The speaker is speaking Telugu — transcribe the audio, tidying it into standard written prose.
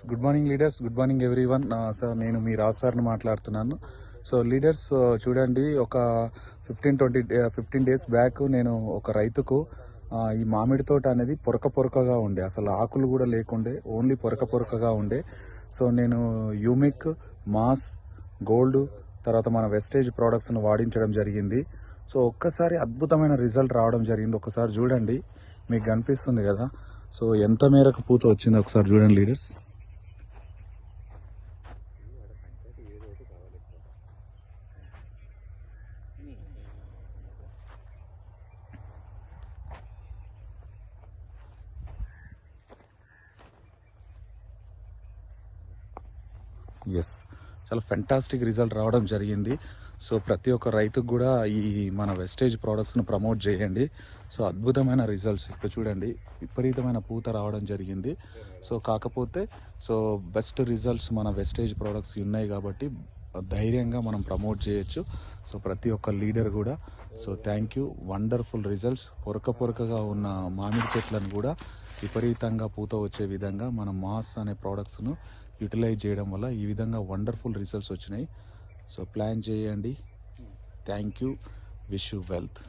Good morning leaders, good morning everyone. Sir నేను మీ రాజ్ సార్ని మాట్లాడుతున్నాను. సో లీడర్స్ చూడండి, ఒక 15 డేస్ బ్యాక్ నేను ఒక రైతుకు ఈ మామిడి తోట అనేది పొరకగా ఉండే, అసలు ఆకులు కూడా లేకుండే, ఓన్లీ పొరకగా ఉండే. సో నేను యూమిక్, మాస్, గోల్డ్, తర్వాత మన వెస్టేజ్ ప్రోడక్ట్స్ను వాడించడం జరిగింది. సో ఒక్కసారి అద్భుతమైన రిజల్ట్ రావడం జరిగింది. ఒకసారి చూడండి, మీకు కనిపిస్తుంది కదా. సో ఎంత మేరకు పూత వచ్చిందో ఒకసారి చూడండి లీడర్స్. ఎస్, చాలా ఫెంటాస్టిక్ రిజల్ట్ రావడం జరిగింది. సో ప్రతి ఒక్క రైతుకు కూడా ఈ మన వెస్టేజ్ ప్రోడక్ట్స్ను ప్రమోట్ చేయండి. సో అద్భుతమైన రిజల్ట్స్ ఇక్కడ చూడండి, విపరీతమైన పూత రావడం జరిగింది. సో కాకపోతే బెస్ట్ రిజల్ట్స్ మన వెస్టేజ్ ప్రోడక్ట్స్ ఉన్నాయి కాబట్టి ధైర్యంగా మనం ప్రమోట్ చేయొచ్చు. సో ప్రతి ఒక్క లీడర్ కూడా థ్యాంక్ యూ. Wonderful results. పొరకగా ఉన్న మామిడి చెట్లను కూడా విపరీతంగా పూత వచ్చే విధంగా మనం మాస్ అనే ప్రోడక్ట్స్ను యూటిలైజ్ చేయడం వల్ల ఈ విధంగా వండర్ఫుల్ రిజల్ట్స్ వచ్చినాయి. సో ప్లాన్ చేయండి. Thank you. Wish you wealth.